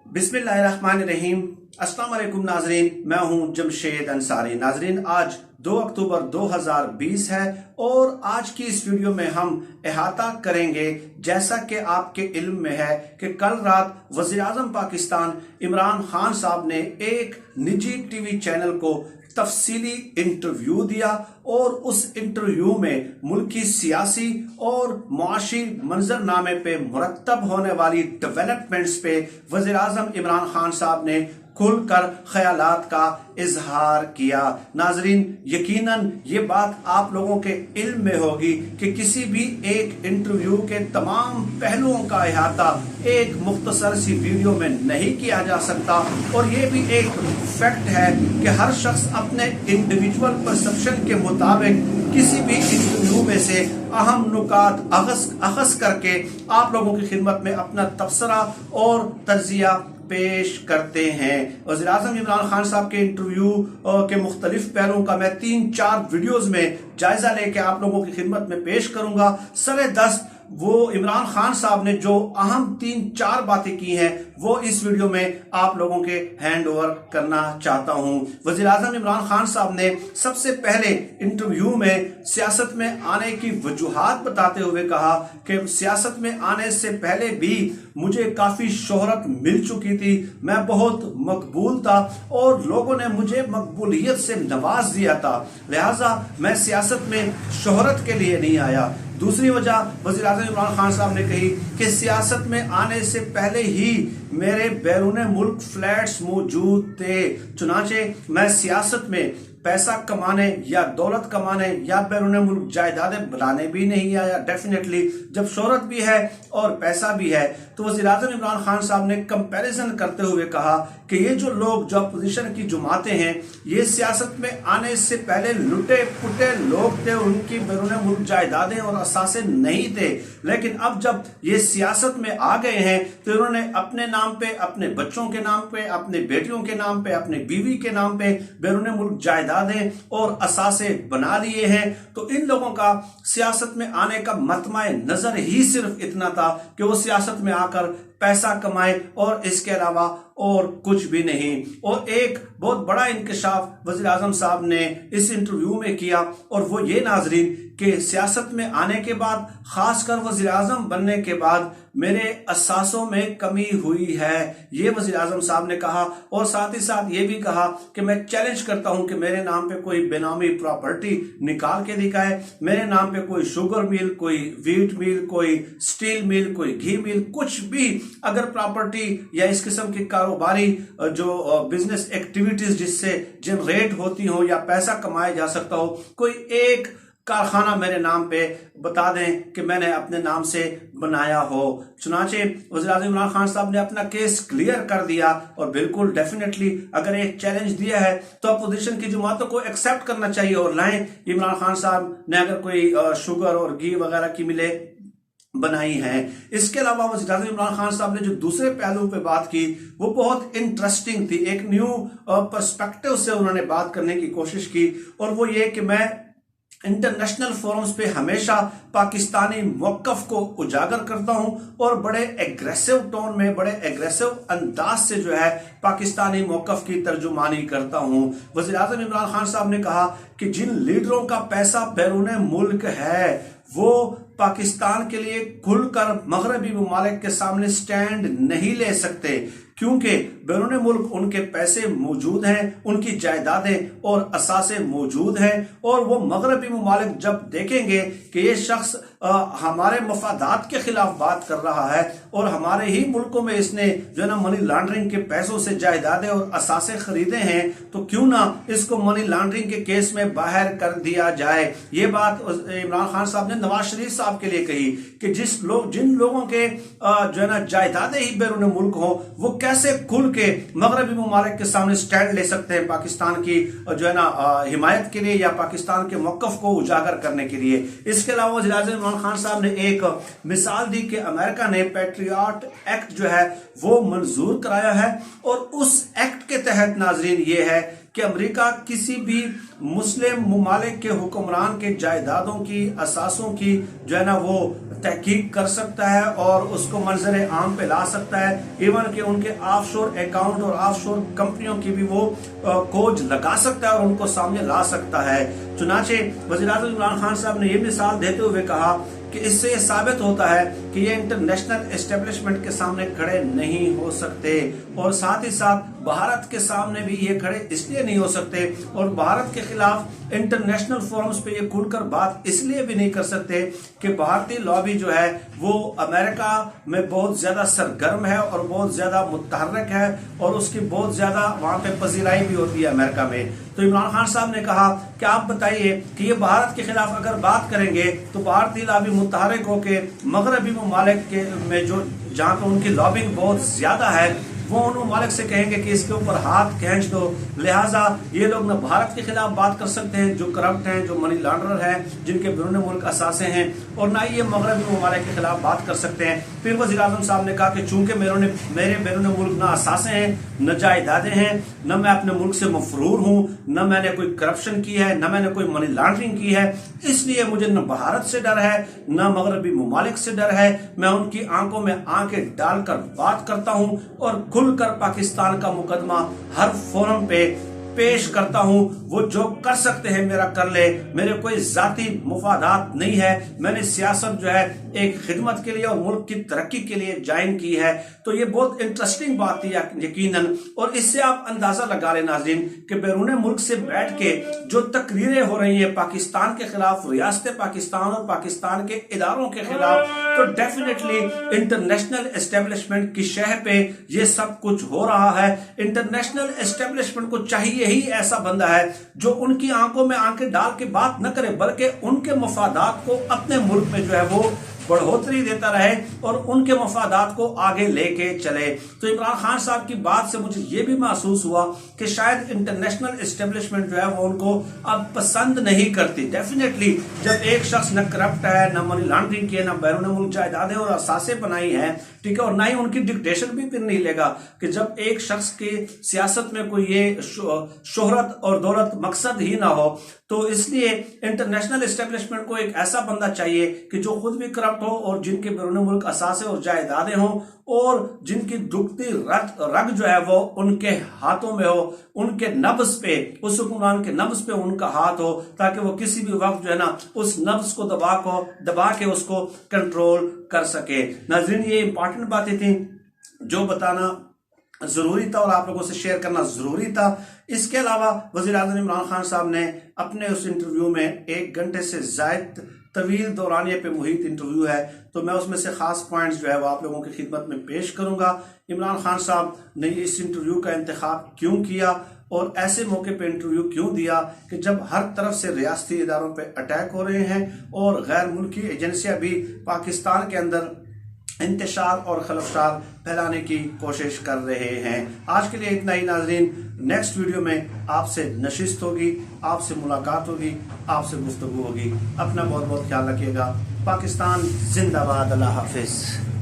बिस्मिल्लाहिर्रहमानिर्रहीम। अस्सलाम वालेकुम नाजरीन, मैं हूं जमशेद अंसारी। नाजरीन, आज 2 अक्टूबर 2020 है और आज की इस वीडियो में हम अहाता करेंगे, जैसा कि आपके इल्म में है कि कल रात वज़ीर आज़म पाकिस्तान इमरान खान साहब ने एक निजी टीवी चैनल को तफसीली इंटरव्यू दिया और उस इंटरव्यू में मुल्की सियासी और मुआशी मंजरनामे पे मुरतब होने वाली डेवलपमेंट्स पे वज़ीर आज़म इमरान खान साहब ने खुलकर ख्यालात का इजहार किया। नाजरीन, यकीनन ये बात आप लोगों के इल्म में होगी कि किसी भी एक इंटरव्यू के तमाम पहलुओं का अहाता एक मुख्तसर सी वीडियो में नहीं किया जा सकता और ये भी एक फैक्ट है कि हर शख्स अपने इंडिविजुअल परसेप्शन के मुताबिक किसी भी इंटरव्यू में से अहम नुकात अखज़ करके आप लोगों की खिदमत में अपना तबसरा और तज्जिया पेश करते हैं। वज़ीर आज़म इमरान खान साहब के इंटरव्यू के मुख्तलिफ पहलुओं का मैं 3-4 वीडियोज में जायजा लेके आप लोगों की खिदमत में पेश करूंगा। सरे दस्त वो इमरान खान साहब ने जो अहम 3-4 बातें की हैं वो इस वीडियो में आप लोगों के हैंड ओवर करना चाहता हूं। वज़ीर आज़म इमरान खान साहब ने सबसे पहले इंटरव्यू में सियासत में आने की वजूहात बताते हुए कहा कि सियासत में आने से पहले भी मुझे काफी शोहरत मिल चुकी थी, मैं बहुत मकबूल था और लोगों ने मुझे मकबूलियत से नवाज दिया था, लिहाजा मैं सियासत में शोहरत के लिए नहीं आया। दूसरी वजह वज़ीर आज़म इमरान खान साहब ने कही कि सियासत में आने से पहले ही मेरे बैरून मुल्क फ्लैट्स मौजूद थे, चुनाचे मैं सियासत में पैसा कमाने या दौलत कमाने या बैरून मुल्क जायदादें बनाने भी नहीं आया। डेफिनेटली जब शोहरत भी है और पैसा भी है तो वज़ीर आज़म इमरान खान साहब ने कंपैरिजन करते हुए कहा कि ये जो लोग जो अपोजिशन की जमातें हैं ये सियासत में आने से पहले लुटे पुटे लोग थे, उनकी बैरून मुल्क जायदादें और असासे नहीं थे, लेकिन अब जब ये सियासत में आ गए हैं तो इन्होंने अपने नाम पे, अपने बच्चों के नाम पे, अपने बेटियों के नाम पे, अपने बीवी के नाम पे बैरून मुल्क जायदादें और असासे बना लिए हैं। तो इन लोगों का सियासत में आने का मतमाए नजर ही सिर्फ इतना था कि वो सियासत में आकर पैसा कमाए और इसके अलावा और कुछ भी नहीं। और एक बहुत बड़ा इंकशाफ वज़ीर आज़म साहब ने इस इंटरव्यू में किया और वो ये नाजरीन कि सियासत में आने के बाद, खासकर वज़ीर आज़म बनने के बाद मेरे असासों में कमी हुई है, ये वज़ीर आज़म साहब ने कहा। और साथ ही साथ ये भी कहा कि मैं चैलेंज करता हूं कि मेरे नाम पे कोई बेनामी प्रॉपर्टी निकाल के दिखाए, मेरे नाम पे कोई शुगर मिल, कोई व्हीट मिल, कोई स्टील मिल, कोई घी मिल, कुछ भी अगर प्रॉपर्टी या इस किस्म की कारोबारी जो बिजनेस एक्टिविटीज जिससे जनरेट होती हो या पैसा कमाया जा सकता हो, कोई एक कारखाना मेरे नाम पे बता दें कि मैंने अपने नाम से बनाया हो। चुनाचे वज़ीर आज़म इमरान खान साहब ने अपना केस क्लियर कर दिया और बिल्कुल डेफिनेटली अगर एक चैलेंज दिया है तो अपोजिशन की जमातों को एक्सेप्ट करना चाहिए और लाएं। इमरान खान साहब ने अगर कोई शुगर और घी वगैरह की मिले बनाई है। इसके अलावा वज़ीर आज़म इमरान खान साहब ने जो दूसरे पहलू पे बात की वो बहुत इंटरेस्टिंग थी, एक न्यू पर्सपेक्टिव से उन्होंने बात करने की कोशिश की और वो ये कि मैं इंटरनेशनल फोरम्स पे हमेशा पाकिस्तानी मौक़िफ़ को उजागर करता हूं और बड़े एग्रेसिव टोन में, बड़े एग्रेसिव अंदाज से जो है पाकिस्तानी मौक़िफ़ की तर्जुमानी करता हूं। वज़ीर आज़म इमरान खान साहब ने कहा कि जिन लीडरों का पैसा बैरून मुल्क है वो पाकिस्तान के लिए खुलकर मगरबी ममालिक के सामने स्टैंड नहीं ले सकते, क्योंकि बैरून मुल्क उनके पैसे मौजूद हैं, उनकी जायदादें और असासे मौजूद हैं और वो मगरबी ममालिक जब देखेंगे कि ये शख्स हमारे मफादात के खिलाफ बात कर रहा है और हमारे ही मुल्कों में इसने जो है ना मनी लॉन्ड्रिंग के पैसों से जायदादें और असासे खरीदे हैं, तो क्यों ना इसको मनी लॉन्ड्रिंग के केस में बाहर कर दिया जाए। ये बात इमरान खान साहब ने नवाज शरीफ साहब के लिए कही कि जिन लोगों के जो है ना जायदादें ही बैरून मुल्क हो वो कैसे खुल के मगरबी ममालिक के सामने स्टैंड ले सकते हैं पाकिस्तान की जो है ना हिमायत के लिए या पाकिस्तान के मौक़िफ़ को उजागर करने के लिए। इसके अलावा वज़ीर आज़म इमरान खान साहब ने एक मिसाल दी कि अमेरिका ने पैट्रियट एक्ट जो है वो मंजूर कराया है और उस एक्ट के तहत नाजरीन ये है کہ امریکہ کسی بھی مسلم ممالک کے حکمران کے جائیدادوں کی اثاثوں کی جو ہے نا وہ تحقیق کر سکتا ہے اور اس کو منظر عام پہ لا سکتا ہے، ایون کہ ان کے آف شور اکاؤنٹ اور آف شور کمپنیوں کی بھی وہ کھوج لگا سکتا ہے اور ان کو سامنے لا سکتا ہے۔ چنانچہ وزیر اعظم عمران خان صاحب نے یہ مثال دیتے ہوئے کہا کہ اس سے یہ ثابت ہوتا ہے کہ یہ انٹرنیشنل اسٹیبلشمنٹ کے سامنے کھڑے نہیں ہو سکتے، اور ساتھ ہی ساتھ بھارت کے سامنے بھی یہ کھڑے اس لیے نہیں ہو سکتے، اور بھارت کے خلاف انٹرنیشنل فورمز پہ یہ کھل کر بات اس لیے بھی نہیں کر سکتے کہ بھارتی لابی جو ہے وہ امریکہ میں بہت زیادہ سرگرم ہے اور بہت زیادہ متحرک ہے، اور اس کی بہت زیادہ وہاں پہ پذیرائی بھی ہوتی ہے امریکہ میں۔ تو عمران خان صاحب نے کہا کہ آپ بتائیے کہ یہ بھارت کے خلاف اگر بات کریں گے تو بھارتی لابی متحرک ہو کے مغربی ممالک میں جہاں پہ ان کی لابنگ بہت زیادہ ہے، وہ ان ممالک سے کہیں گے کہ اس کے اوپر ہاتھ کھینچ دو۔ لہٰذا یہ لوگ نہ بھارت کے خلاف بات کر سکتے ہیں جو کرپٹ ہیں، جو منی لانڈرر ہیں، جن کے بیرون ملک اثاثے ہیں، اور نہ ہی یہ مغربی ممالک کے خلاف بات کر سکتے ہیں۔ پھر وزیر اعظم صاحب نے کہا کہ چونکہ میرے بیرون ملک نہ اثاثے ہیں، نہ جائیدادیں ہیں، نہ میں اپنے ملک سے مفرور ہوں، نہ میں نے کوئی کرپشن کی ہے، نہ میں نے کوئی منی لانڈرنگ کی ہے، اس لیے مجھے نہ بھارت سے ڈر ہے نہ مغربی ممالک سے ڈر ہے۔ میں ان کی آنکھوں میں آنکھیں ڈال کر بات کرتا ہوں اور کھل کر پاکستان کا مقدمہ ہر فورم پہ پیش کرتا ہوں، وہ جو کر سکتے ہیں میرا کر لے، میرے کوئی ذاتی مفادات نہیں ہے، میں نے سیاست جو ہے ایک خدمت کے لیے اور ملک کی ترقی کے لیے جوائن کی ہے۔ تو یہ بہت انٹرسٹنگ بات تھی یقیناً، اور اس سے آپ اندازہ لگا لیں ناظرین کہ بیرون ملک سے بیٹھ کے جو تقریریں ہو رہی ہیں پاکستان کے خلاف، ریاست پاکستان اور پاکستان کے اداروں کے خلاف، تو ڈیفینیٹلی انٹرنیشنل اسٹیبلشمنٹ کی شہ پہ یہ سب کچھ ہو رہا ہے۔ انٹرنیشنل اسٹیبلشمنٹ کو چاہیے ہی ایسا بندہ ہے جو ان کی آنکھوں میں آنکھیں ڈال کے بات نہ کرے، بلکہ ان کے مفادات کو اپنے ملک میں جو ہے وہ بڑھوتری دیتا رہے اور ان کے مفادات کو آگے لے کے چلے۔ تو عمران خان صاحب کی بات سے مجھے یہ بھی محسوس ہوا کہ شاید انٹرنیشنل اسٹیبلشمنٹ جو ہے وہ ان کو اب پسند نہیں کرتی۔ ڈیفینیٹلی جب ایک شخص نہ کرپٹ ہے، نہ منی لانڈرنگ کی ہے، نہ بیرون ملک جائیدادیں اور اثاثے بنائی ہیں، ٹھیک ہے، اور نہ ہی ان کی ڈکٹیشن بھی پھر نہیں لے گا، کہ جب ایک شخص کی سیاست میں کوئی یہ شہرت اور دولت مقصد ہی نہ ہو، تو اس لیے انٹرنیشنل اسٹیبلشمنٹ کو ایک ایسا بندہ چاہیے کہ جو خود بھی کرپٹ ہو اور جن کے بیرون ملک اثاثے اور جائیدادیں ہوں، اور جن کی دکھتی رگ جو ہے وہ ان کے ہاتھوں میں ہو، ان کے نبض پہ، اس حکمران کے نبض پہ ان کا ہاتھ ہو، تاکہ وہ کسی بھی وقت جو ہے نا اس نبض کو دبا کے اس کو کنٹرول کر سکے۔ ناظرین یہ امپورٹنٹ باتیں تھیں جو بتانا ضروری تھا اور آپ لوگوں سے شیئر کرنا ضروری تھا۔ اس کے علاوہ وزیر اعظم عمران خان صاحب نے اپنے اس انٹرویو میں 1 گھنٹے سے زائد طویل دورانیے پہ محیط انٹرویو ہے، تو میں اس میں سے خاص پوائنٹس جو ہے وہ آپ لوگوں کی خدمت میں پیش کروں گا۔ عمران خان صاحب نے اس انٹرویو کا انتخاب کیوں کیا اور ایسے موقع پہ انٹرویو کیوں دیا کہ جب ہر طرف سے ریاستی اداروں پہ اٹیک ہو رہے ہیں اور غیر ملکی ایجنسیاں بھی پاکستان کے اندر انتشار اور خلفشار پھیلانے کی کوشش کر رہے ہیں۔ آج کے لیے اتنا ہی ناظرین، نیکسٹ ویڈیو میں آپ سے نشست ہوگی، آپ سے ملاقات ہوگی، آپ سے گفتگو ہوگی۔ اپنا بہت بہت خیال رکھیے گا۔ پاکستان زندہ باد۔ اللہ حافظ۔